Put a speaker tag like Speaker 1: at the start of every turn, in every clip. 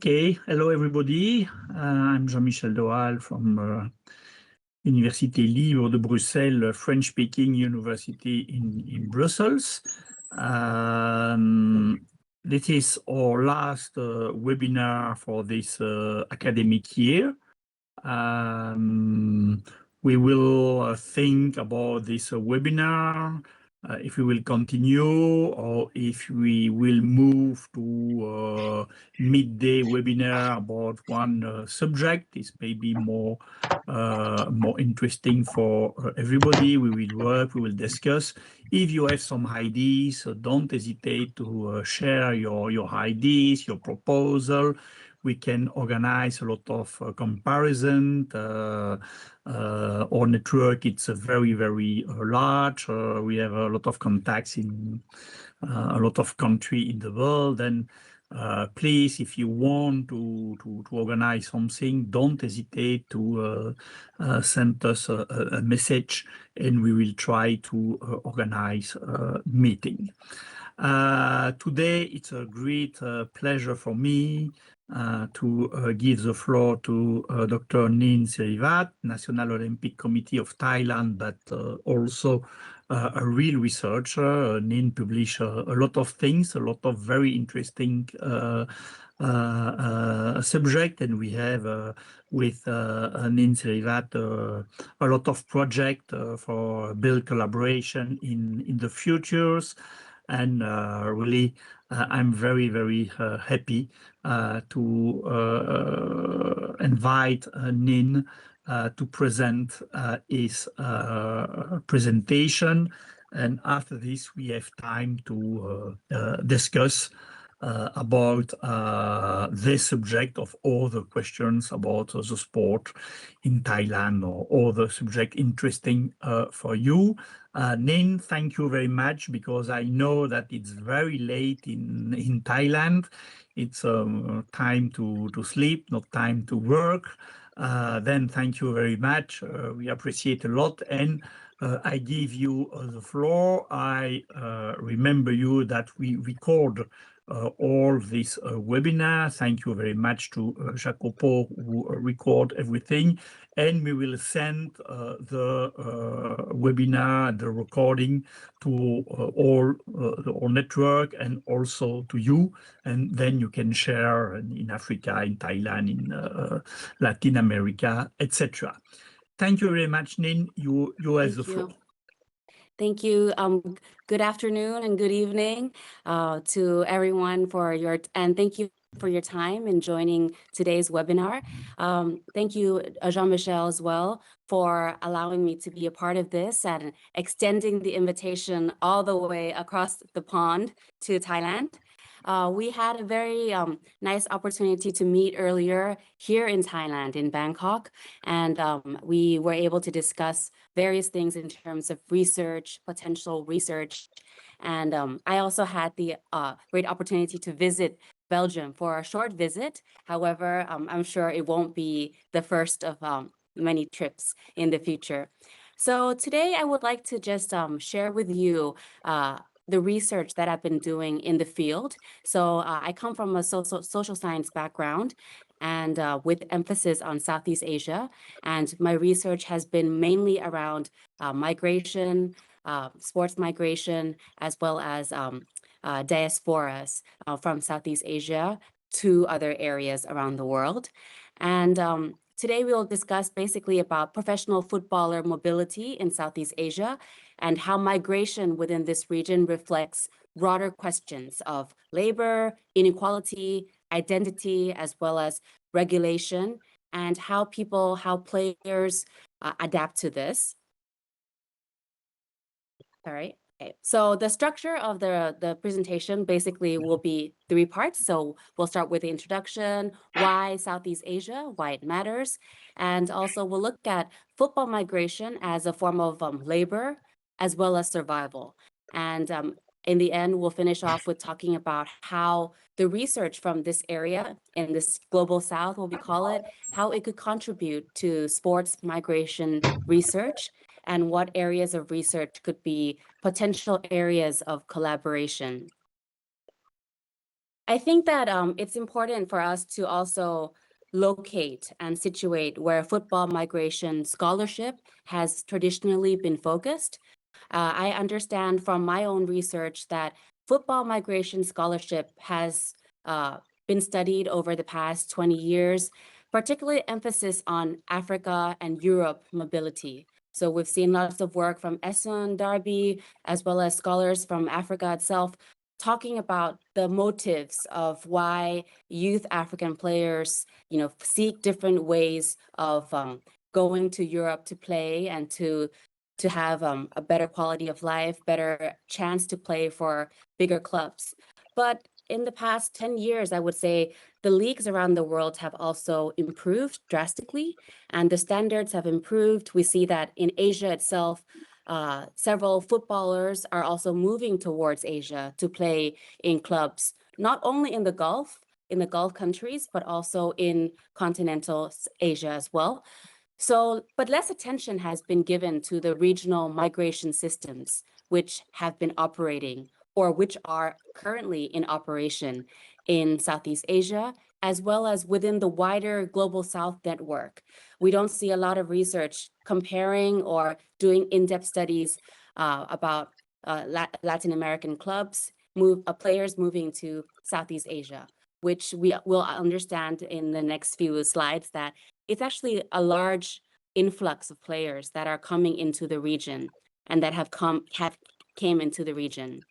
Speaker 1: Okay, hello everybody. I'm Jean-Michel Doal from Université Libre de Bruxelles, French-speaking university in Brussels. This is our last webinar for this academic year. We will think about this webinar, if we will continue or if we will move to midday webinar about one subject. This may be more interesting for everybody. We will work, we will discuss. If you have some ideas, don't hesitate to share your ideas, your proposal. We can organize a lot of comparison. Our network, it's very, very large. We have a lot of contacts in a lot of countries in the world. And please, if you want to organize something, don't hesitate to send us a message, and we will try to organize a meeting. Today, it's a great pleasure for me to give the floor to Dr. Nin Siriwat, National Olympic Committee of Thailand, but also a real researcher. Nin published a lot of things, a lot of very interesting subject, and we have with Nin Siriwat a lot of project for build collaboration in the futures. And really, I'm very, very happy to invite Nin to present his presentation. And after this, we have time to discuss about this subject of all the questions about the sport in Thailand or other subject interesting for you. Nin, thank you very much, because I know that it's very late in Thailand. It's time to sleep, not time to work. Then thank you very much. We appreciate a lot. And I give you the floor. I remember you that we record all this webinar. Thank you very much to Jacopo, who record everything. And we will send the webinar, the recording, to all our network and also to you. And then you can share in Africa, in Thailand, in Latin America, etc. Thank you very much, Nin. You have the floor.
Speaker 2: Thank you. Good afternoon and good evening to everyone and thank you for your time in joining today's webinar. Thank you, Jean-Michel, as well, for allowing me to be a part of this and extending the invitation all the way across the pond to Thailand. We had a very nice opportunity to meet earlier here in Thailand, in Bangkok, and we were able to discuss various things in terms of research, potential research, and I also had the great opportunity to visit Belgium for a short visit. However, I'm sure it won't be the first of many trips in the future. So today I would like to just share with you the research that I've been doing in the field. So I come from a social science background and with emphasis on Southeast Asia. And my research has been mainly around migration, sports migration, as well as diasporas from Southeast Asia to other areas around the world. And today we'll discuss basically about professional footballer mobility in Southeast Asia and how migration within this region reflects broader questions of labor, inequality, identity, as well as regulation, and how players adapt to this. All right. Okay. So the structure of the presentation basically will be 3 parts. So we'll start with the introduction, why Southeast Asia, why it matters, and also we'll look at football migration as a form of labor as well as survival. And in the end, we'll finish off with talking about how the research from this area in this global south, what we call it, how it could contribute to sports migration research and what areas of research could be potential areas of collaboration. I think that it's important for us to also locate and situate where football migration scholarship has traditionally been focused. I understand from my own research that football migration scholarship has been studied over the past 20 years, particularly emphasis on Africa and Europe mobility. So we've seen lots of work from Esun Darby, as well as scholars from Africa itself, talking about the motives of why youth African players, seek different ways of going to Europe to play and to have a better quality of life, better chance to play for bigger clubs. But in the past 10 years, I would say the leagues around the world have also improved drastically, and the standards have improved. We see that in Asia itself, several footballers are also moving towards Asia to play in clubs, not only in the Gulf countries, but also in continental Asia as well. So, but less attention has been given to the regional migration systems, which have been operating or which are currently in operation in Southeast Asia, as well as within the wider Global South network. We don't see a lot of research comparing or doing in-depth studies about Latin American clubs, players moving to Southeast Asia, which we will understand in the next few slides that it's actually a large influx of players that are coming into the region and that have came into the region.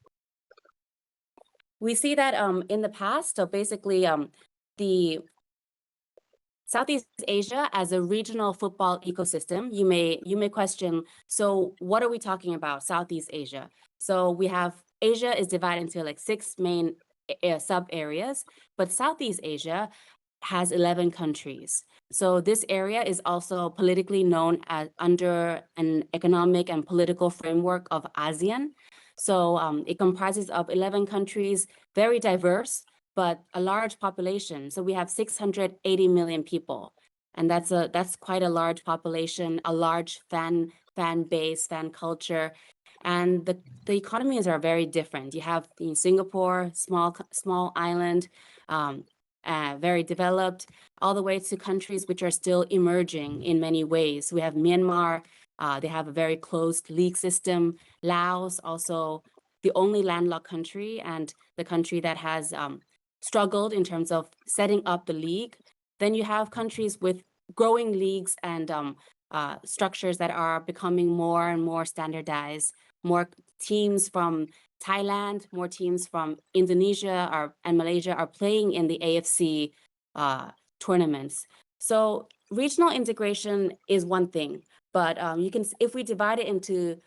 Speaker 2: We see that in the past, so basically the Southeast Asia as a regional football ecosystem, you may question, so what are we talking about, Southeast Asia? So we have Asia is divided into like 6 main sub areas, but Southeast Asia has 11 countries. So this area is also politically known as under an economic and political framework of ASEAN. So it comprises of 11 countries, very diverse, but a large population. So we have 680 million people, and that's quite a large population, a large fan base, fan culture, and the economies are very different. You have in Singapore, small island, very developed, all the way to countries which are still emerging in many ways. We have Myanmar. They have a very closed league system. Laos, also the only landlocked country and the country that has struggled in terms of setting up the league. Then you have countries with growing leagues and structures that are becoming more and more standardized. More teams from Thailand, more teams from Indonesia and Malaysia are playing in the AFC tournaments. So regional integration is one thing, but if we divide it into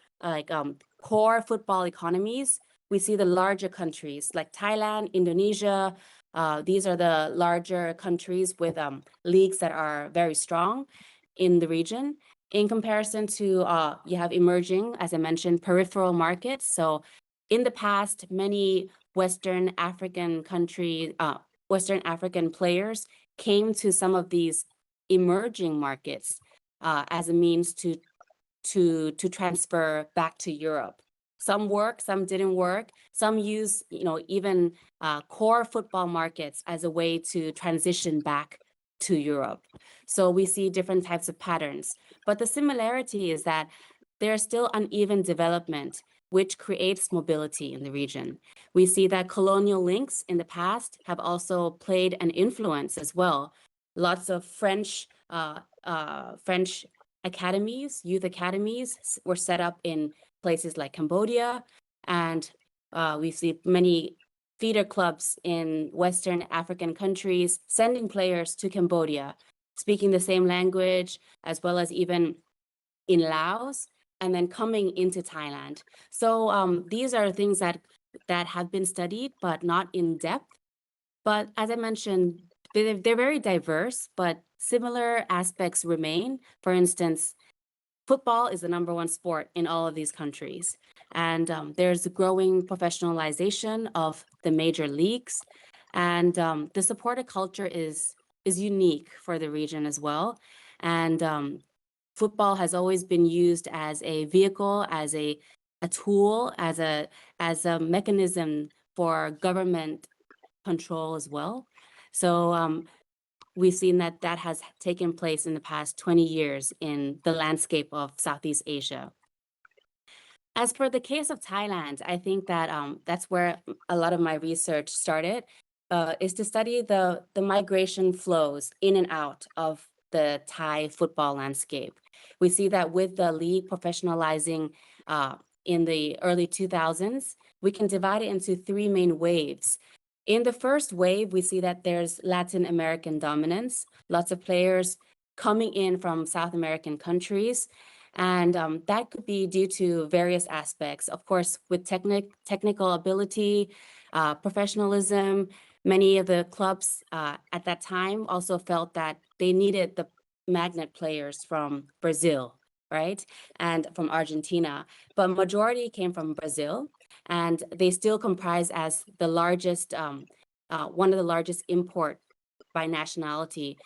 Speaker 2: core football economies, we see the larger countries like Thailand, Indonesia. These are the larger countries with leagues that are very strong in the region. In comparison to, you have emerging, as I mentioned, peripheral markets. So in the past, many Western African players came to some of these emerging markets as a means to transfer back to Europe. Some work, some didn't work. Some use, even core football markets as a way to transition back to Europe. So we see different types of patterns. But the similarity is that there's still uneven development, which creates mobility in the region. We see that colonial links in the past have also played an influence as well. Lots of French academies, youth academies were set up in places like Cambodia, and we see many feeder clubs in Western African countries sending players to Cambodia, speaking the same language, as well as even in Laos, and then coming into Thailand. So these are things that have been studied, but not in depth. But as I mentioned, they're very diverse, but similar aspects remain. For instance, football is the #1 sport in all of these countries. And there's a growing professionalization of the major leagues. And the supporter culture is unique for the region as well. And football has always been used as a vehicle, as a tool, as a mechanism for government control as well. So we've seen that has taken place in the past 20 years in the landscape of Southeast Asia. As for the case of Thailand, I think that that's where a lot of my research started, is to study the migration flows in and out of the Thai football landscape. We see that with the league professionalizing in the early 2000s, we can divide it into three main waves. In the first wave, we see that there's Latin American dominance, lots of players coming in from South American countries. And that could be due to various aspects. Of course, with technical ability, professionalism, many of the clubs at that time also felt that they needed the magnet players from Brazil, right? And from Argentina. But majority came from Brazil, and they still comprise as the largest, one of the largest import by nationality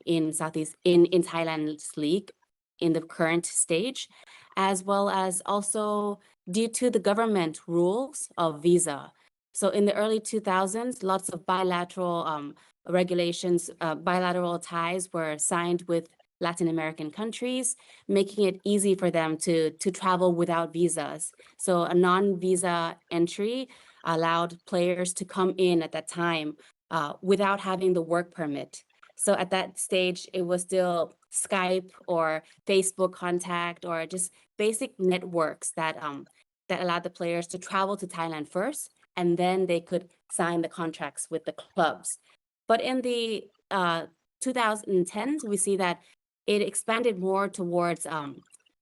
Speaker 2: in Thailand's league in the current stage, as well as also due to the government rules of visa. So in the early 2000s, lots of bilateral regulations, bilateral ties were signed with Latin American countries, making it easy for them to travel without visas. So a non-visa entry allowed players to come in at that time without having the work permit. So at that stage, it was still Skype or Facebook contact or just basic networks that that allowed the players to travel to Thailand first, and then they could sign the contracts with the clubs. But in the 2010s, we see that it expanded more towards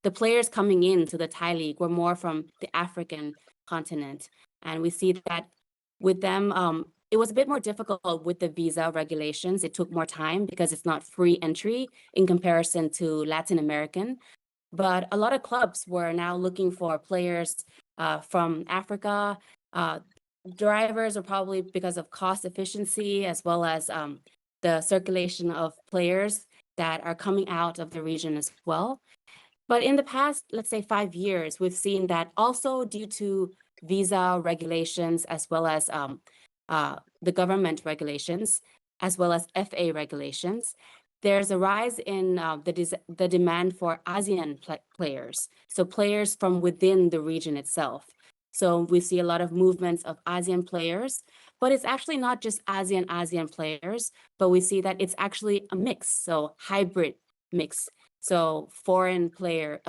Speaker 2: the players coming into the Thai league were more from the African continent. And we see that with them, it was a bit more difficult with the visa regulations. It took more time because it's not free entry in comparison to Latin American. But a lot of clubs were now looking for players from Africa. Drivers are probably because of cost efficiency, as well as the circulation of players that are coming out of the region as well. But in the past, let's say 5 years, we've seen that also due to visa regulations, as well as the government regulations, as well as FA regulations, there's a rise in the demand for ASEAN players, so players from within the region itself. So we see a lot of movements of ASEAN players, but it's actually not just ASEAN players, but we see that it's actually a mix, so hybrid mix. So foreign player,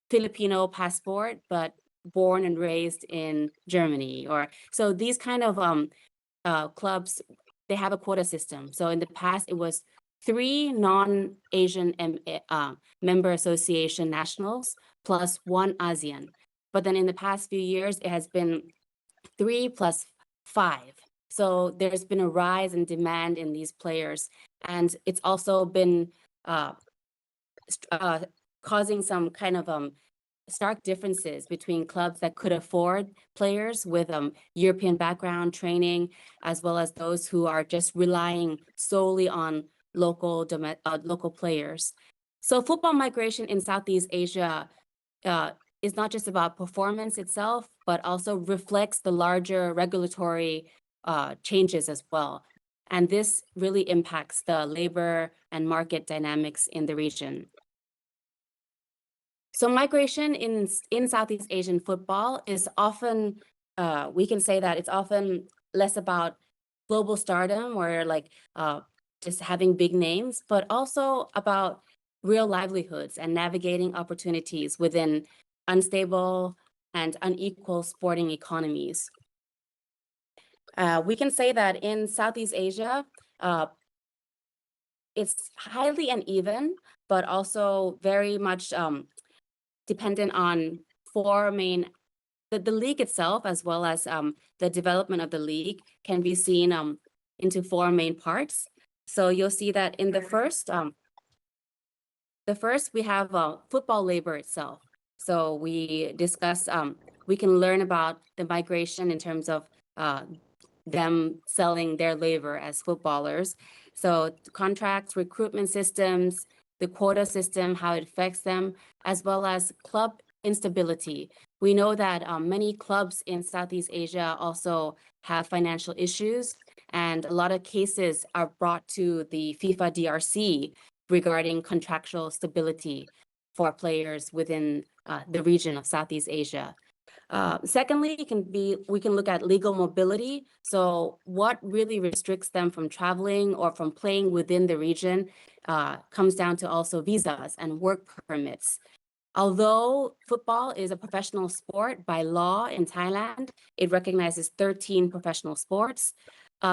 Speaker 2: Filipino passport, but born and raised in Germany, or so these kind of clubs, they have a quota system. So in the past, it was 3 non-Asian member association nationals plus 1 ASEAN. But then in the past few years, it has been 3 plus 5. So there's been a rise in demand in these players. And it's also been causing some kind of stark differences between clubs that could afford players with European background training, as well as those who are just relying solely on local players. So football migration in Southeast Asia is not just about performance itself, but also reflects the larger regulatory changes as well. And this really impacts the labor and market dynamics in the region. So migration in Southeast Asian football is often, we can say that it's often less about global stardom or like just having big names, but also about real livelihoods and navigating opportunities within unstable and unequal sporting economies. We can say that in Southeast Asia, it's highly uneven, but also very much dependent on 4 main, the league itself, as well as the development of the league can be seen into 4 main parts. So you'll see that in the first we have football labor itself. So we discuss, we can learn about the migration in terms of them selling their labor as footballers. So contracts, recruitment systems, the quota system, how it affects them, as well as club instability. We know that many clubs in Southeast Asia also have financial issues, and a lot of cases are brought to the FIFA DRC regarding contractual stability for players within the region of Southeast Asia. Secondly, we can look at legal mobility. So what really restricts them from traveling or from playing within the region comes down to also visas and work permits. Although football is a professional sport by law in Thailand, it recognizes 13 professional sports.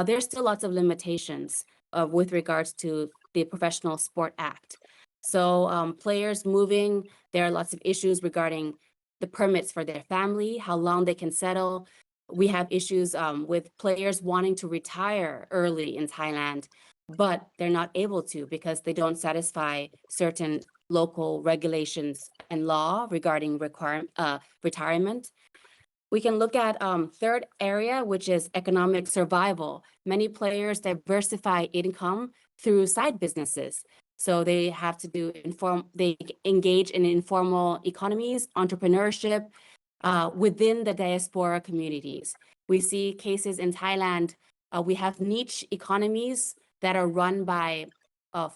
Speaker 2: There's still lots of limitations with regards to the Professional Sport Act. So players moving, there are lots of issues regarding the permits for their family, how long they can settle. We have issues with players wanting to retire early in Thailand, but they're not able to because they don't satisfy certain local regulations and law regarding retirement. We can look at third area, which is economic survival. Many players diversify income through side businesses. So they have to they engage in informal economies, entrepreneurship within the diaspora communities. We see cases in Thailand, we have niche economies that are run by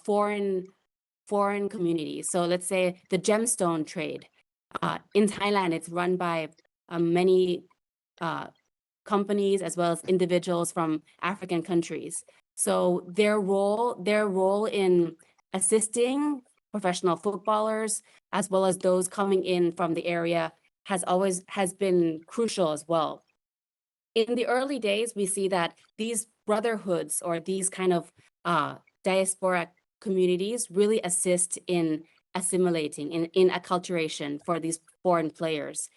Speaker 2: foreign communities. So let's say the gemstone trade. In Thailand, it's run by many companies as well as individuals from African countries. So their role in assisting professional footballers as well as those coming in from the area has been crucial as well. In the early days, we see that these brotherhoods or these kind of diaspora communities really assist in assimilating, in acculturation for these foreign players.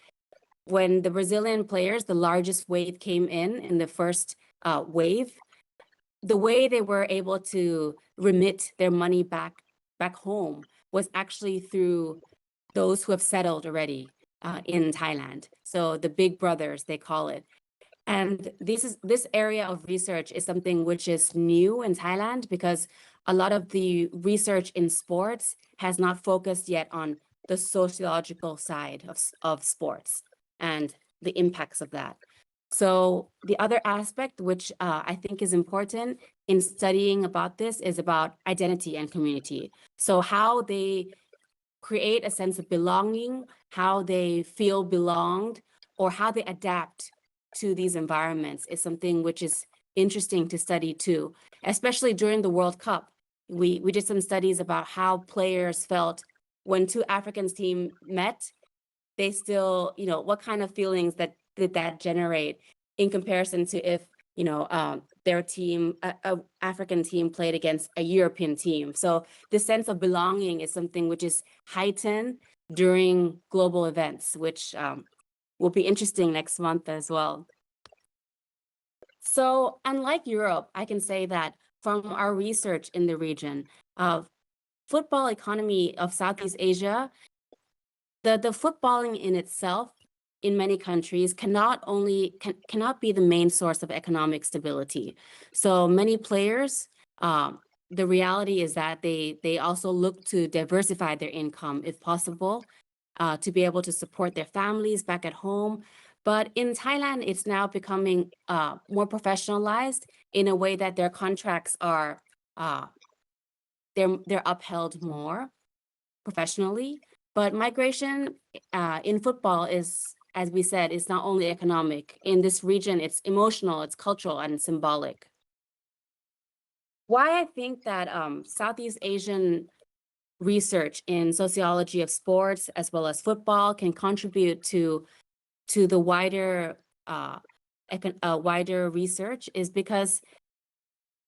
Speaker 2: When the Brazilian players, the largest wave came in the first wave, the way they were able to remit their money back home was actually through those who have settled already in Thailand. So the big brothers, they call it. And this area of research is something which is new in Thailand because a lot of the research in sports has not focused yet on the sociological side of sports and the impacts of that. So the other aspect, which I think is important in studying about this, is about identity and community. So how they create a sense of belonging, how they feel belonged, or how they adapt to these environments is something which is interesting to study too, especially during the World Cup. We did some studies about how players felt when two African teams met. They still, what kind of feelings did that generate in comparison to if, their team, a African team played against a European team. So this sense of belonging is something which is heightened during global events, which will be interesting next month as well. So unlike Europe, I can say that from our research in the region, football economy of Southeast Asia, the footballing in itself in many countries cannot be the main source of economic stability. So many players, the reality is that they also look to diversify their income if possible, to be able to support their families back at home. But in Thailand, it's now becoming more professionalized in a way that their contracts are they're upheld more professionally. But migration in football is, as we said, is not only economic. In this region, it's emotional, it's cultural, and symbolic. Why I think that Southeast Asian research in sociology of sports as well as football can contribute to the wider research is because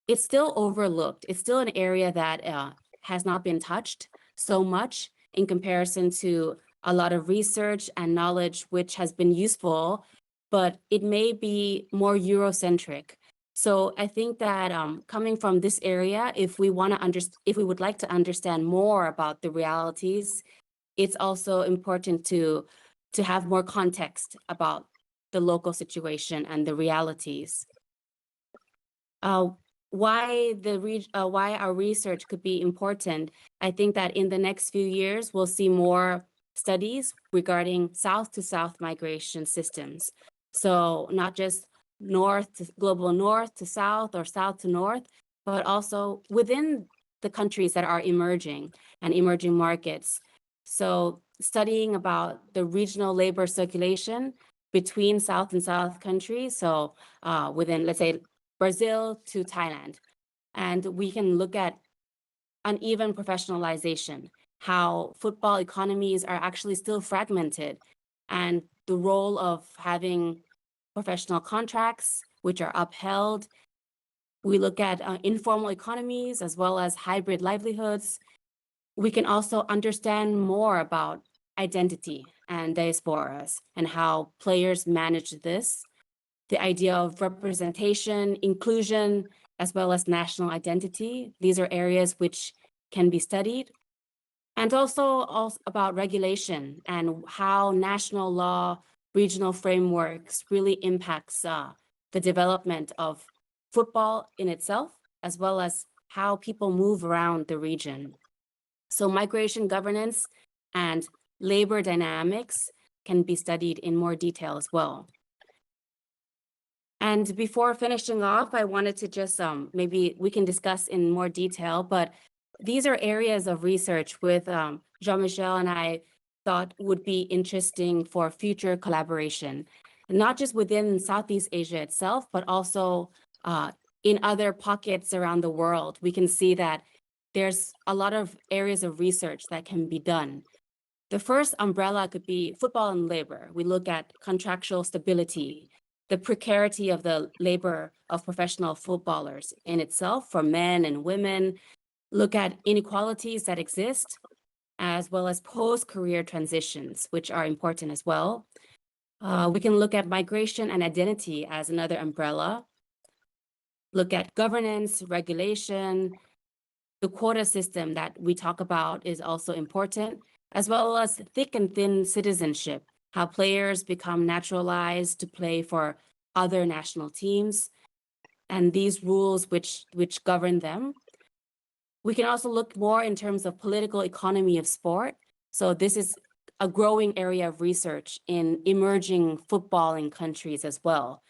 Speaker 2: it's still overlooked. It's still an area that has not been touched so much in comparison to a lot of research and knowledge which has been useful, but it may be more Eurocentric. So I think that coming from this area, if we would like to understand more about the realities, it's also important to have more context about the local situation and the realities. Why our research could be important, I think that in the next few years, we'll see more studies regarding south-to-south migration systems. So not just global north to south or south to north, but also within the countries that are emerging and emerging markets. So studying about the regional labor circulation between South and South countries. So within, let's say, Brazil to Thailand. And we can look at uneven professionalization, how football economies are actually still fragmented, and the role of having professional contracts which are upheld. We look at informal economies as well as hybrid livelihoods. We can also understand more about identity and diasporas and how players manage this, the idea of representation, inclusion, as well as national identity. These are areas which can be studied. And also about regulation and how national law, regional frameworks really impacts the development of football in itself, as well as how people move around the region. So migration governance and labor dynamics can be studied in more detail as well. And before finishing off, I wanted to just maybe we can discuss in more detail, but these are areas of research with Jean-Michel and I thought would be interesting for future collaboration, not just within Southeast Asia itself, but also in other pockets around the world. We can see that there's a lot of areas of research that can be done. The first umbrella could be football and labor. We look at contractual stability, the precarity of the labor of professional footballers in itself for men and women, look at inequalities that exist, as well as post-career transitions, which are important as well. We can look at migration and identity as another umbrella, look at governance, regulation, the quota system that we talk about is also important, as well as thick and thin citizenship, how players become naturalized to play for other national teams, and these rules which govern them. We can also look more in terms of political economy of sport. So this is a growing area of research in emerging footballing countries as well.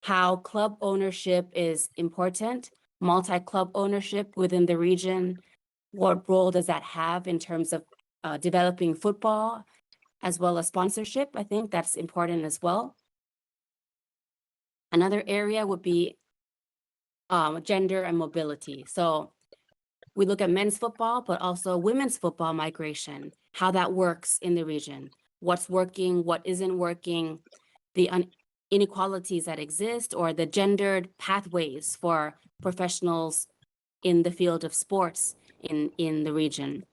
Speaker 2: How club ownership is important, multi-club ownership within the region. What role does that have in terms of developing football, as well as sponsorship? I think that's important as well. Another area would be gender and mobility. So we look at men's football, but also women's football migration, how that works in the region, what's working, what isn't working, the inequalities that exist, or the gendered pathways for professionals in the field of sports in the region.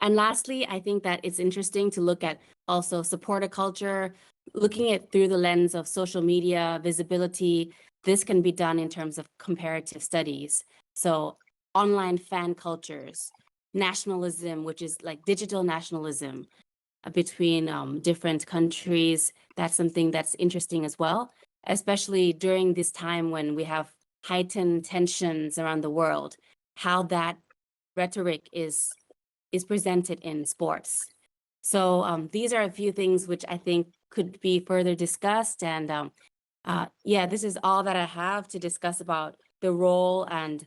Speaker 2: And lastly, I think that it's interesting to look at also supporter culture, looking at through the lens of social media, visibility. This can be done in terms of comparative studies. So online fan cultures, nationalism, which is like digital nationalism between different countries. That's something that's interesting as well, especially during this time when we have heightened tensions around the world, how that rhetoric is presented in sports. So these are a few things which I think could be further discussed. And yeah, this is all that I have to discuss about the role and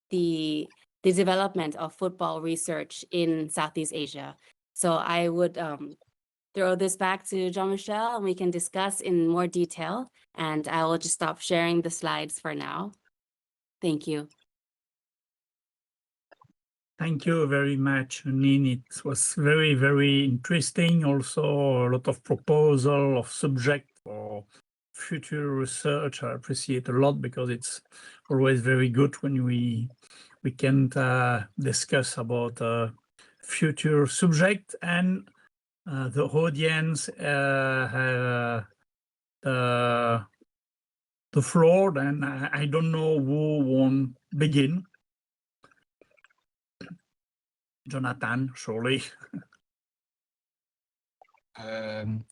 Speaker 2: the development of football research in Southeast Asia. So I would throw this back to Jean-Michel and we can discuss in more detail. And I will just stop sharing the slides for now. Thank you.
Speaker 1: Thank you very much, Nin. It was very, very interesting. Also, a lot of proposal of subject for future research. I appreciate a lot because it's always very good when we can discuss about future subject, and the audience have the floor. And I don't know who won't begin. Jonathan, surely.
Speaker 3: Can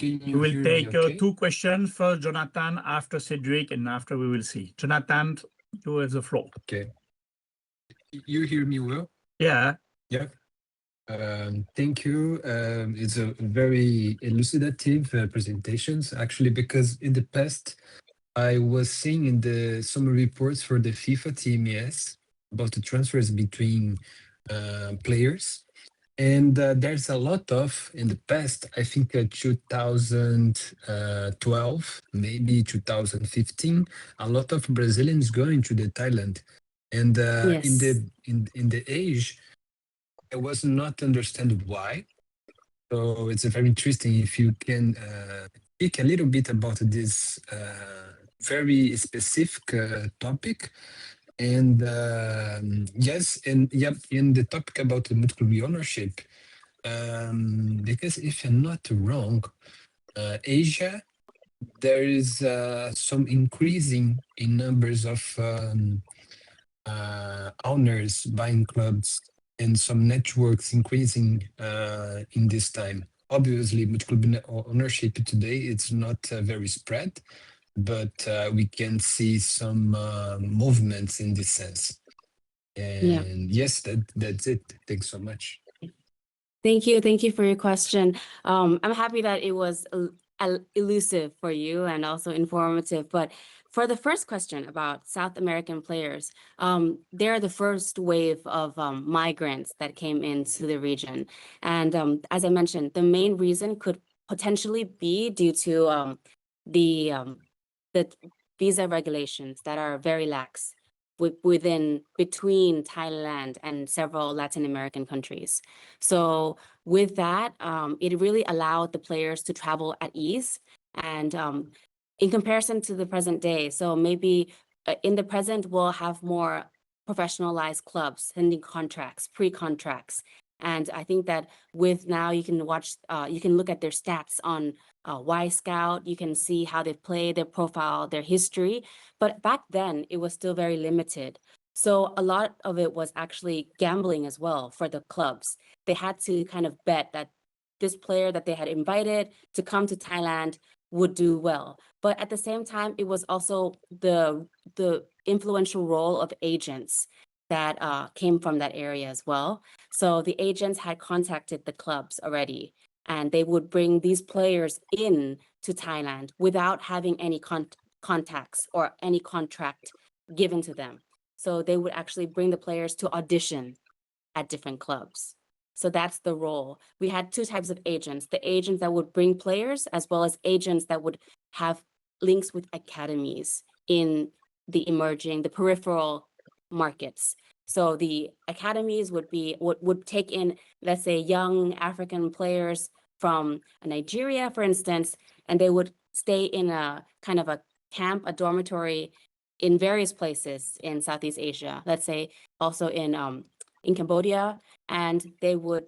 Speaker 1: We
Speaker 3: you
Speaker 1: will
Speaker 3: hear
Speaker 1: take
Speaker 3: me okay?
Speaker 1: 2 questions. First, Jonathan, after Cedric, and after we will see. Jonathan, you have the floor.
Speaker 3: Okay. You hear me well?
Speaker 1: Yeah.
Speaker 3: Yeah. Thank you. It's a very elucidative presentations, actually, because in the past, I was seeing in the summer reports for the FIFA team, yes, about the transfers between players. And there's a lot of, in the past, I think 2012, maybe 2015, a lot of Brazilians going to the Thailand. And
Speaker 2: Yes.
Speaker 3: in the age, I was not understand why. So it's very interesting if you can speak a little bit about this very specific topic. And yes, and yep, in the topic about the multiple ownership, because if I'm not wrong, Asia, there is some increasing in numbers of owners buying clubs and some networks increasing in this time. Obviously, multiple ownership today it's not very spread, but we can see some movements in this sense.
Speaker 2: Yeah.
Speaker 3: And yes, that's it. Thanks so much.
Speaker 2: Thank you. Thank you for your question. I'm happy that it was elusive for you and also informative. But for the first question about South American players, they're the first wave of migrants that came into the region. And as I mentioned, the main reason could potentially be due to the visa regulations that are very lax between Thailand and several Latin American countries. So with that, it really allowed the players to travel at ease. And in comparison to the present day, so maybe in the present, we'll have more professionalized clubs sending contracts, pre-contracts. And I think that with now you can watch, you can look at their stats on Y Scout, you can see how they play, their profile, their history. But back then, it was still very limited. So a lot of it was actually gambling as well for the clubs. They had to kind of bet that this player that they had invited to come to Thailand would do well. But at the same time, it was also the influential role of agents that came from that area as well. So the agents had contacted the clubs already, and they would bring these players in to Thailand without having any contacts or any contract given to them. So they would actually bring the players to audition at different clubs. So that's the role. We had two types of agents, the agents that would bring players as well as agents that would have links with academies in the emerging, the peripheral markets. So the academies would take in, let's say, young African players from Nigeria, for instance, and they would stay in a kind of a camp, a dormitory in various places in Southeast Asia, let's say also in Cambodia, and the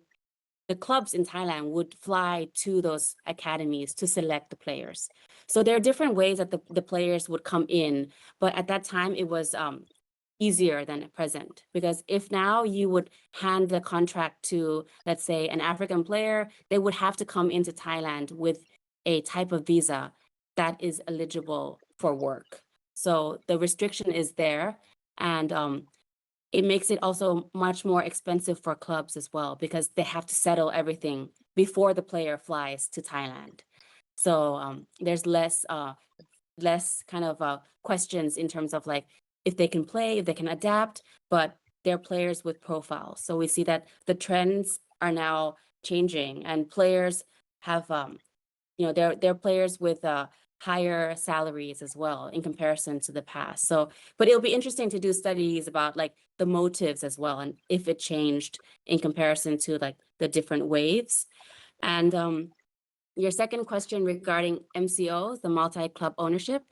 Speaker 2: clubs in Thailand would fly to those academies to select the players. So there are different ways that the players would come in, but at that time it was easier than at present, because if now you would hand the contract to, let's say, an African player, they would have to come into Thailand with a type of visa that is eligible for work. So the restriction is there, and it makes it also much more expensive for clubs as well, because they have to settle everything before the player flies to Thailand. So there's less kind of questions in terms of like if they can play, if they can adapt, but they're players with profiles. So we see that the trends are now changing, and players have, they're players with higher salaries as well in comparison to the past. So, but it'll be interesting to do studies about like the motives as well, and if it changed in comparison to like the different waves. And your second question regarding MCOs, the multi-club ownership,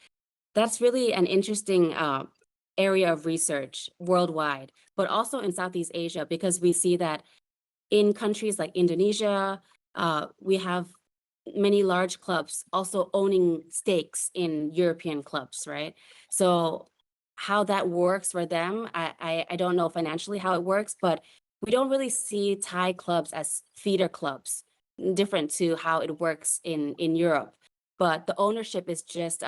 Speaker 2: that's really an interesting area of research worldwide, but also in Southeast Asia, because we see that in countries like Indonesia, we have many large clubs also owning stakes in European clubs, right? So how that works for them, I don't know financially how it works, but we don't really see Thai clubs as feeder clubs, different to how it works in Europe. But the ownership is just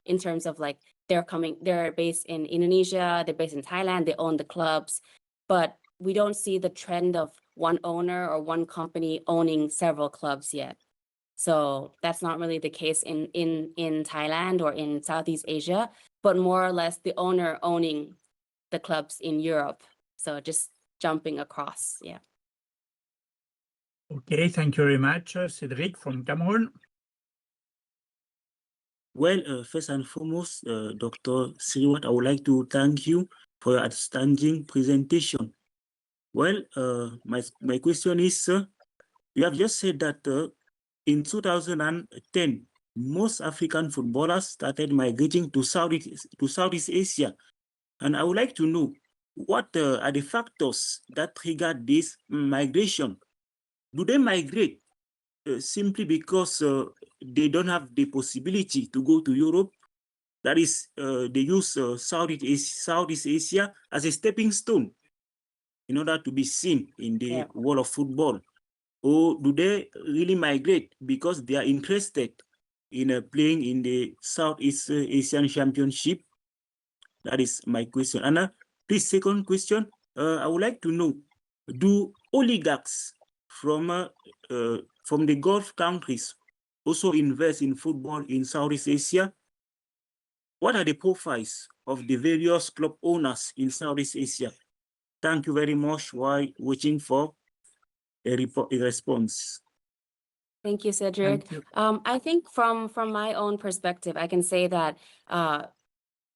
Speaker 2: in terms of like they're based in Indonesia, they're based in Thailand, they own the clubs, but we don't see the trend of one owner or one company owning several clubs yet. So that's not really the case in Thailand or in Southeast Asia, but more or less the owner owning the clubs in Europe. So just jumping across, yeah.
Speaker 1: Okay, thank you very much, Cedric from Cameroon.
Speaker 4: Well, first and foremost, Dr. Siriwat, I would like to thank you for your outstanding presentation. Well, my question is, you have just said that in 2010, most African footballers started migrating to Southeast Asia. And I would like to know, what are the factors that trigger this migration? Do they migrate simply because they don't have the possibility to go to Europe? That is, they use Southeast Asia as a stepping stone in order to be seen in the world of football. Or do they really migrate because they are interested in playing in the Southeast Asian Championship? That is my question. And please, second question, I would like to know, do oligarchs from the Gulf countries also invest in football in Southeast Asia? What are the profiles of the various club owners in Southeast Asia? Thank you very much while waiting for a response.
Speaker 2: Thank you, Cedric.
Speaker 1: Thank you.
Speaker 2: I think from my own perspective, I can say that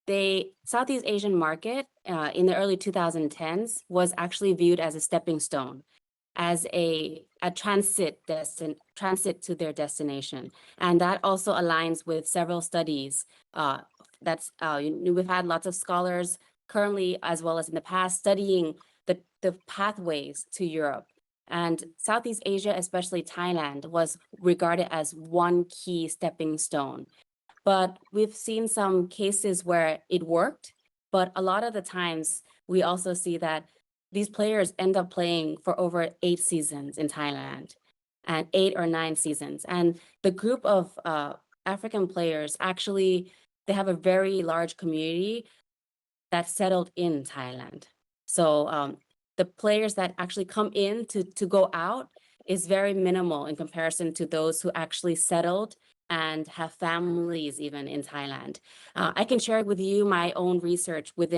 Speaker 2: the Southeast Asian market in the early 2010s was actually viewed as a stepping stone, as a transit to their destination. And that also aligns with several studies. We've had lots of scholars currently, as well as in the past, studying the pathways to Europe. And Southeast Asia, especially Thailand, was regarded as one key stepping stone. But we've seen some cases where it worked, but a lot of the times we also see that these players end up playing for over 8 seasons in Thailand, and 8 or 9 seasons. And the group of African players, actually, they have a very large community that settled in Thailand. So the players that actually come in to go out is very minimal in comparison to those who actually settled and have families even in Thailand. I can share with you my own research with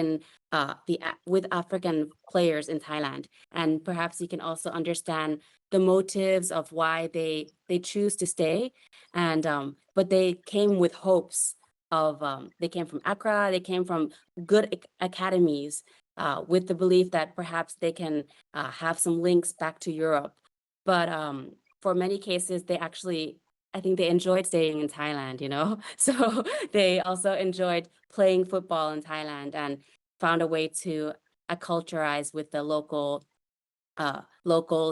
Speaker 2: African players in Thailand, and perhaps you can also understand the motives of why they choose to stay. And but they came with hopes of they came from Accra, they came from good academies with the belief that perhaps they can have some links back to Europe. But for many cases, they actually, I think they enjoyed staying in Thailand, you know? So they also enjoyed playing football in Thailand and found a way to acculturize with the locals,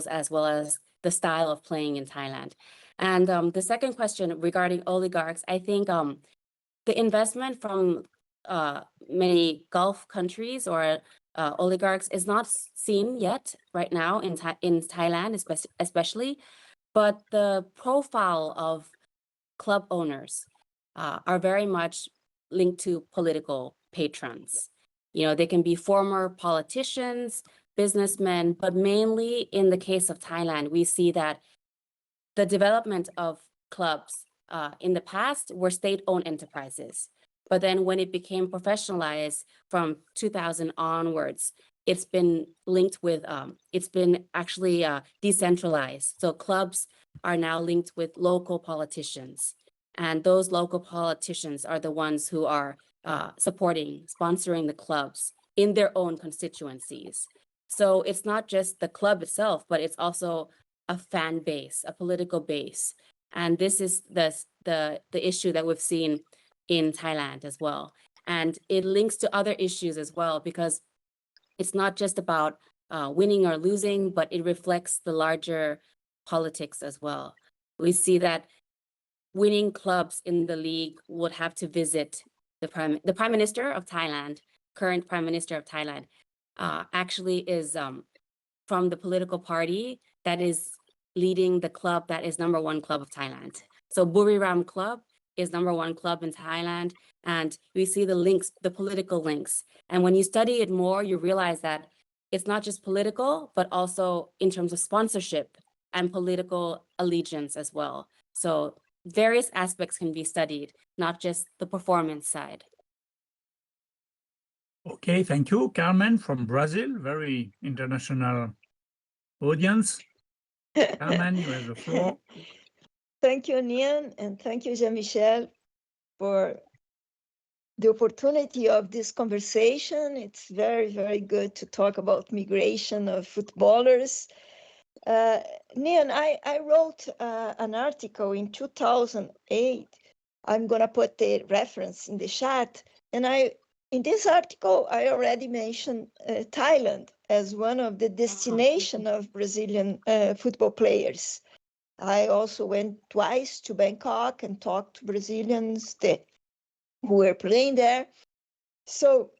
Speaker 2: as well as the style of playing in Thailand. And the second question regarding oligarchs, I think the investment from many Gulf countries or oligarchs is not seen yet right now in Thailand, especially. But the profile of club owners are very much linked to political patrons. You know, they can be former politicians, businessmen, but mainly in the case of Thailand, we see that the development of clubs in the past were state-owned enterprises. But then when it became professionalized from 2000 onwards, it's been linked with, it's been actually decentralized. So clubs are now linked with local politicians. And those local politicians are the ones who are sponsoring the clubs in their own constituencies. So it's not just the club itself, but it's also a fan base, a political base. And this is the issue that we've seen in Thailand as well. And it links to other issues as well, because it's not just about winning or losing, but it reflects the larger politics as well. We see that winning clubs in the league would have to visit the Prime Minister of Thailand, current Prime Minister of Thailand, actually is from the political party that is leading the club that is #1 club of Thailand. So Buriram Club is #1 club in Thailand. And we see the links, the political links. And when you study it more, you realize that it's not just political, but also in terms of sponsorship and political allegiance as well. So various aspects can be studied, not just the performance side.
Speaker 1: Okay, thank you. Carmen from Brazil, very international audience. Carmen, you have the floor.
Speaker 5: Thank you, Nian, and thank you, Jean-Michel, for the opportunity of this conversation. It's very, very good to talk about migration of footballers. Nian, I wrote an article in 2008. I'm going to put the reference in the chat. And in this article, I already mentioned Thailand as one of the destination of Brazilian football players. I also went twice to Bangkok and talked to Brazilians who were playing there. So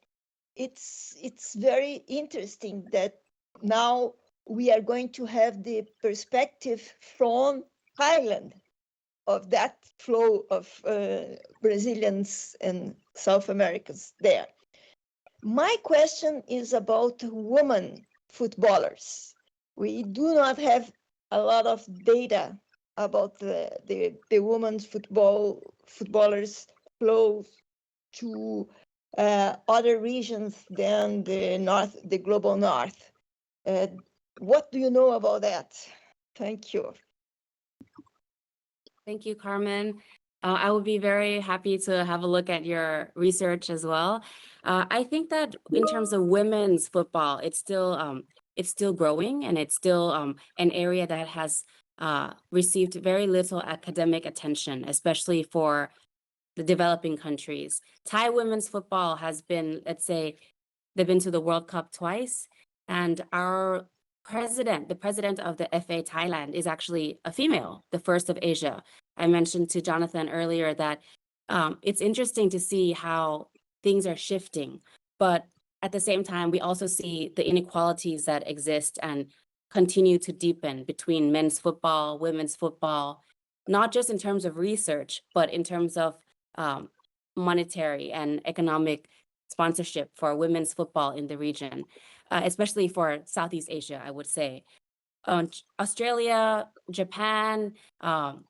Speaker 5: it's very interesting that now we are going to have the perspective from Thailand of that flow of Brazilians and South Americans there. My question is about women footballers. We do not have a lot of data about the women's footballers flow to other regions than the global north. What do you know about that? Thank you.
Speaker 2: Thank you, Carmen. I would be very happy to have a look at your research as well. I think that in terms of women's football, it's still growing, and it's still an area that has received very little academic attention, especially for the developing countries. Thai women's football has been, let's say, they've been to the World Cup twice, and the president of the FA Thailand is actually a female, the first of Asia. I mentioned to Jonathan earlier that it's interesting to see how things are shifting, but at the same time, we also see the inequalities that exist and continue to deepen between men's football, women's football, not just in terms of research, but in terms of monetary and economic sponsorship for women's football in the region, especially for Southeast Asia, I would say. Australia, Japan,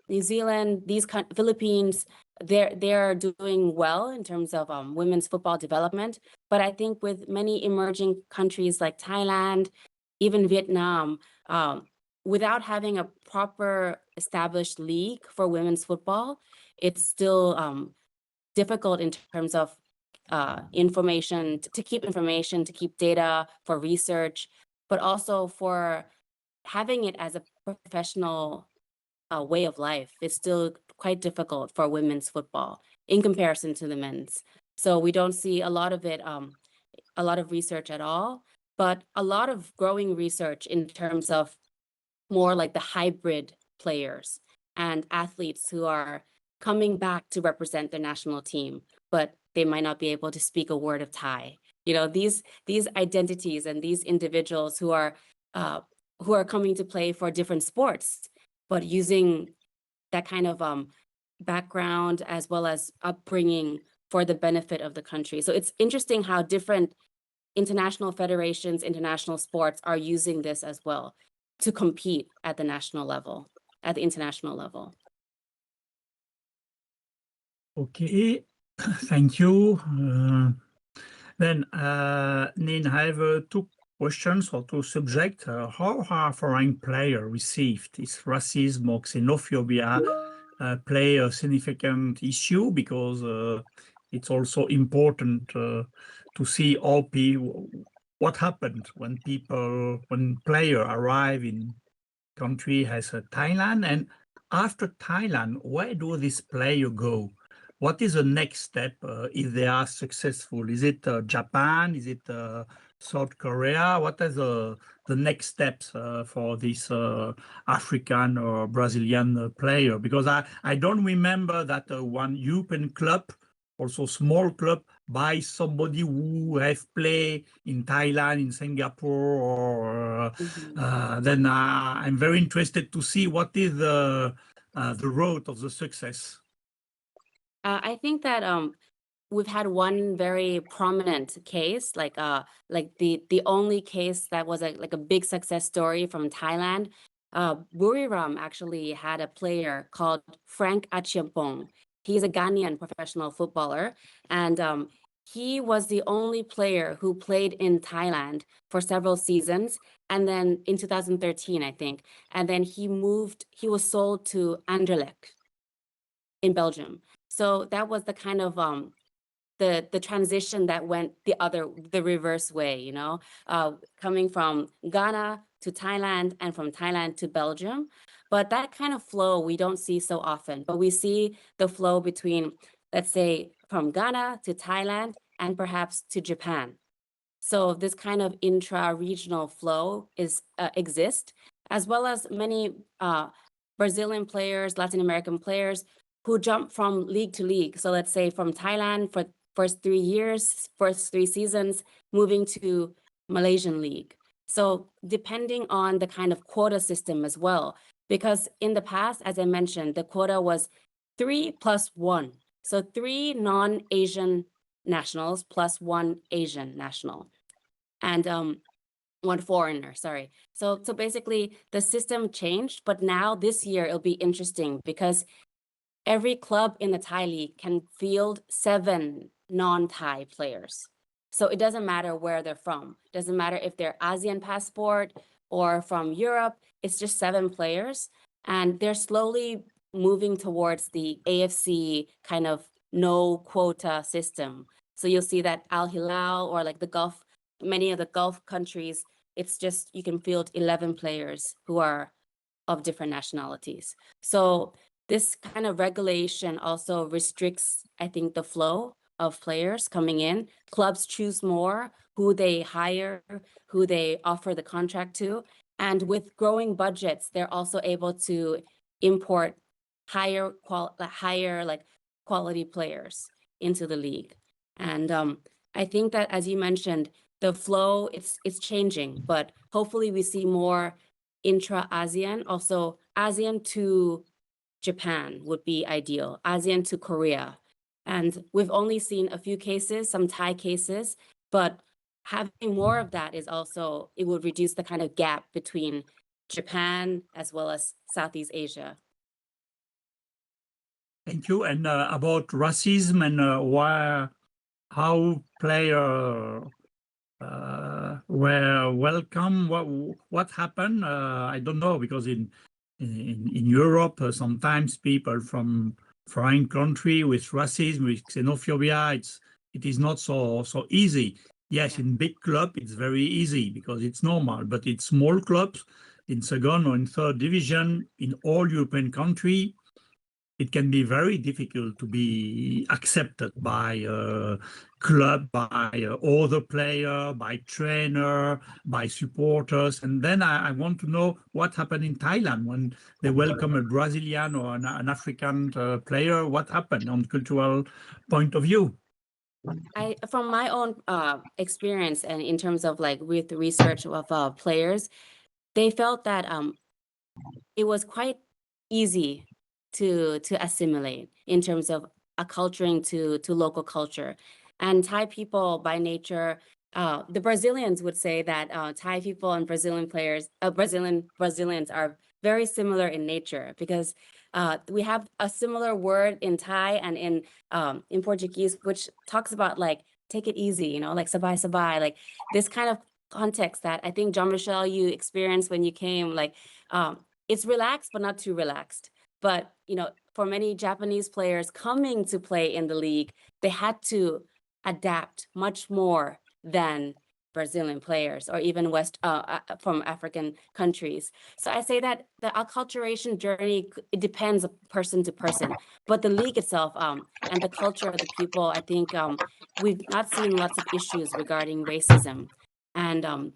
Speaker 2: New Zealand, Philippines, they're doing well in terms of women's football development. But I think with many emerging countries like Thailand, even Vietnam, without having a proper established league for women's football, it's still difficult in terms of information, to keep data for research, but also for having it as a professional way of life. It's still quite difficult for women's football in comparison to the men's. So we don't see a lot of it, a lot of research at all, but a lot of growing research in terms of more like the hybrid players and athletes who are coming back to represent their national team, but they might not be able to speak a word of Thai. You know, these identities and these individuals who are coming to play for different sports, but using that kind of background as well as upbringing for the benefit of the country. So it's interesting how different international federations, international sports are using this as well to compete at the national level, at the international level.
Speaker 1: Okay, thank you. Then, Nin, I have two questions or two subjects. How are foreign players received? Is racism or xenophobia play a significant issue? Because it's also important to see what happened when players arrive in country as Thailand, and after Thailand, where do these players go? What is the next step if they are successful? Is it Japan? Is it South Korea? What are the next steps for this African or Brazilian player? Because I don't remember that one European club, also small club, by somebody who have played in Thailand, in Singapore, or then I'm very interested to see what is the road of the success.
Speaker 2: I think that we've had one very prominent case, like the only case that was like a big success story from Thailand. Buriram actually had a player called Frank Achiampong. He's a Ghanaian professional footballer, and he was the only player who played in Thailand for several seasons, and then in 2013, I think, and then he was sold to Anderlecht in Belgium. So that was the kind of the transition that went the reverse way, you know, coming from Ghana to Thailand and from Thailand to Belgium. But that kind of flow we don't see so often, but we see the flow between, let's say, from Ghana to Thailand and perhaps to Japan. So this kind of intra-regional flow exists, as well as many Brazilian players, Latin American players who jump from league to league. So let's say from Thailand for first 3 years, first 3 seasons, moving to Malaysian league. So depending on the kind of quota system as well, because in the past, as I mentioned, the quota was 3 + 1. So 3 non-Asian nationals plus 1 Asian national and 1 foreigner, sorry. So basically the system changed, but now this year it'll be interesting because every club in the Thai league can field 7 non-Thai players. So it doesn't matter where they're from. It doesn't matter if they're ASEAN passport or from Europe, it's just 7 players. And they're slowly moving towards the AFC kind of no quota system. So you'll see that Al Hilal or like the Gulf, many of the Gulf countries, it's just, you can field 11 players who are of different nationalities. So this kind of regulation also restricts, I think, the flow of players coming in. Clubs choose more who they hire, who they offer the contract to. And with growing budgets, they're also able to import higher quality players into the league. And I think that, as you mentioned, the flow, it's changing, but hopefully we see more intra-ASEAN, also ASEAN to Japan would be ideal, ASEAN to Korea. And we've only seen a few cases, some Thai cases, but having more of that is also, it would reduce the kind of gap between Japan as well as Southeast Asia.
Speaker 1: Thank you. And about racism and how players were welcome. What happened? I don't know, because in Europe, sometimes people from foreign country with racism, with xenophobia, it is not so easy. Yes, in big club it's very easy because it's normal, but in small clubs, in second or in third division, in all European country, it can be very difficult to be accepted by club, by other player, by trainer, by supporters. And then I want to know what happened in Thailand when they welcome a Brazilian or an African player. What happened on cultural point of view?
Speaker 2: From my own experience and in terms of like with research of players, they felt that it was quite easy to assimilate in terms of acculturating to local culture. And Thai people by nature, the Brazilians would say that Thai people and Brazilian players, Brazilians are very similar in nature because we have a similar word in Thai and in Portuguese, which talks about like, take it easy, you know, like sabai sabai, like this kind of context that I think Jean-Michel, you experienced when you came, like it's relaxed, but not too relaxed. But, you know, for many Japanese players coming to play in the league, they had to adapt much more than Brazilian players or even from African countries. So I say that the acculturation journey, it depends person to person, but the league itself and the culture of the people, I think we've not seen lots of issues regarding racism. And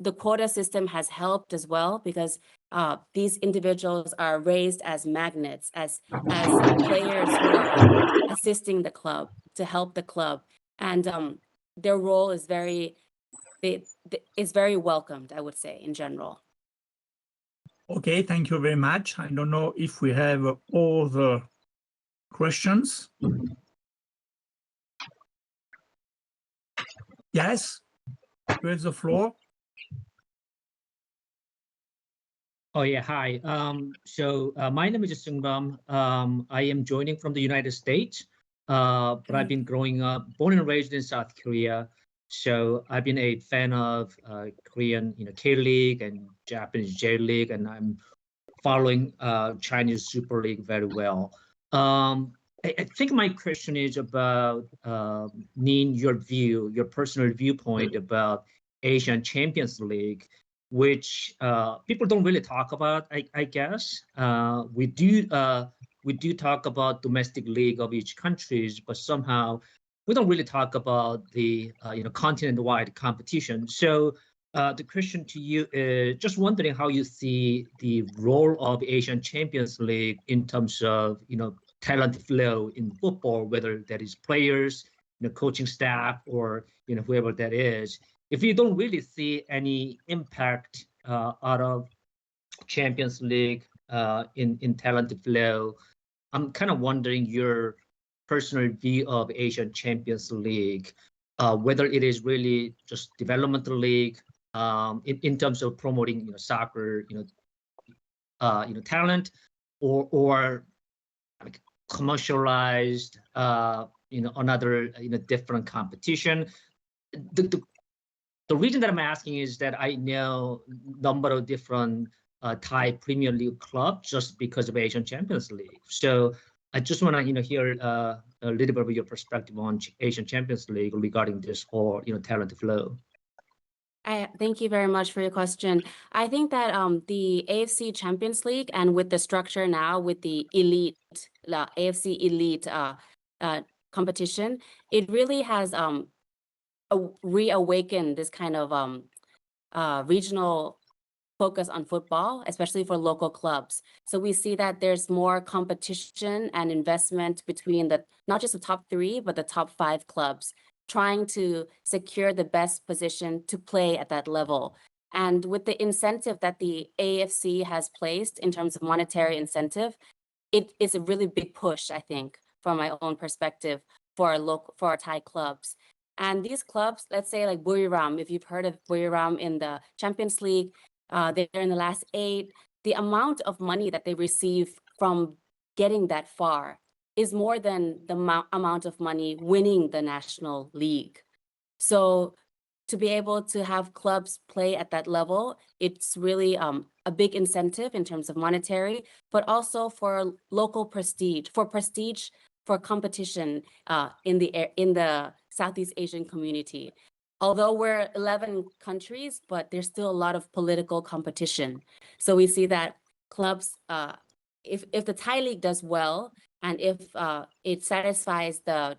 Speaker 2: the quota system has helped as well because these individuals are raised as magnets, as players who are assisting the club to help the club, and their role is very welcomed, I would say, in general.
Speaker 1: Okay, thank you very much. I don't know if we have other questions. Yes, you have the floor.
Speaker 6: Oh yeah, hi. My name is Sunandha. I am joining from the United States, but I've been growing up, born and raised in South Korea. So I've been a fan of Korean, K-League and Japanese J-League, and I'm following Chinese Super League very well. I think my question is about Nin, your personal viewpoint about Asian Champions League, which people don't really talk about. I guess we do talk about domestic league of each countries, but somehow we don't really talk about the continent-wide competition. So the question to you is just wondering how you see the role of Asian Champions League in terms of talent flow in football, whether that is players, coaching staff, or whoever that is. If you don't really see any impact out of Champions League in talent flow, I'm kind of wondering your personal view of Asian Champions League, whether it is really just developmental league in terms of promoting soccer talent, or like commercialized another different competition. The reason that I'm asking is that I know number of different Thai Premier League clubs just because of Asian Champions League. So I just want to hear a little bit of your perspective on Asian Champions League regarding this whole talent flow.
Speaker 2: Thank you very much for your question. I think that the AFC Champions League, and with the structure now with the AFC Elite competition, it really has reawakened this kind of regional focus on football, especially for local clubs. So we see that there's more competition and investment between not just the top 3, but the top 5 clubs, trying to secure the best position to play at that level. And with the incentive that the AFC has placed in terms of monetary incentive, it is a really big push, I think, from my own perspective, for our Thai clubs. And these clubs, let's say like Buriram, if you've heard of Buriram in the Champions League, they're in the last 8. The amount of money that they receive from getting that far is more than the amount of money winning the national league. So to be able to have clubs play at that level, it's really a big incentive in terms of monetary, but also for local prestige, for competition in the Southeast Asian community. Although we're 11 countries, but there's still a lot of political competition. So we see that clubs, if the Thai league does well, and if it satisfies the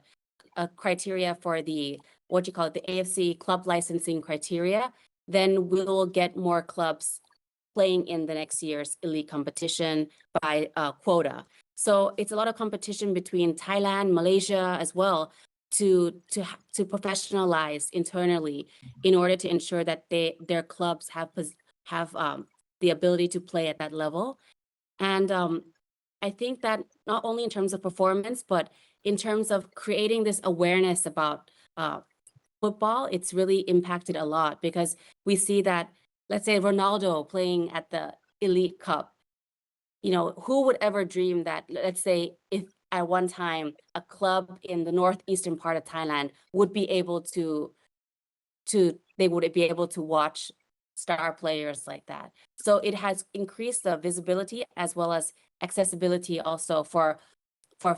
Speaker 2: criteria for the AFC club licensing criteria, then we'll get more clubs playing in the next year's elite competition by quota. So it's a lot of competition between Thailand, Malaysia as well, to professionalize internally in order to ensure that their clubs have the ability to play at that level. And I think that not only in terms of performance, but in terms of creating this awareness about football, it's really impacted a lot, because we see that, let's say Ronaldo playing at the Elite Cup, who would ever dream that, let's say, if at one time a club in the northeastern part of Thailand would be able to watch star players like that. So it has increased the visibility as well as accessibility also for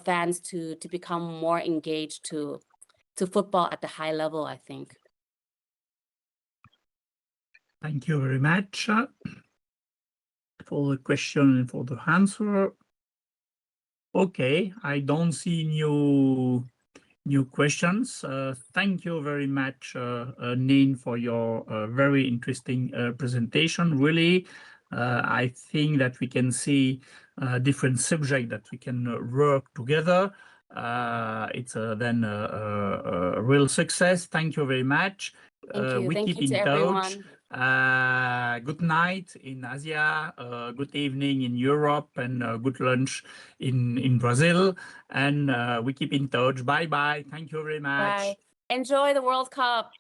Speaker 2: fans to become more engaged to football at the high level, I think.
Speaker 1: Thank you very much for the question and for the answer. Okay, I don't see new questions. Thank you very much, Nin, for your very interesting presentation. Really, I think that we can see different subjects that we can work together. It's then a real success. Thank you very much.
Speaker 2: Thank you.
Speaker 1: We
Speaker 2: Thank
Speaker 1: keep
Speaker 2: you to
Speaker 1: in touch.
Speaker 2: everyone.
Speaker 1: Good night in Asia, good evening in Europe, and good lunch in Brazil. And we keep in touch. Bye bye. Thank you very much.
Speaker 2: Bye. Enjoy the World Cup.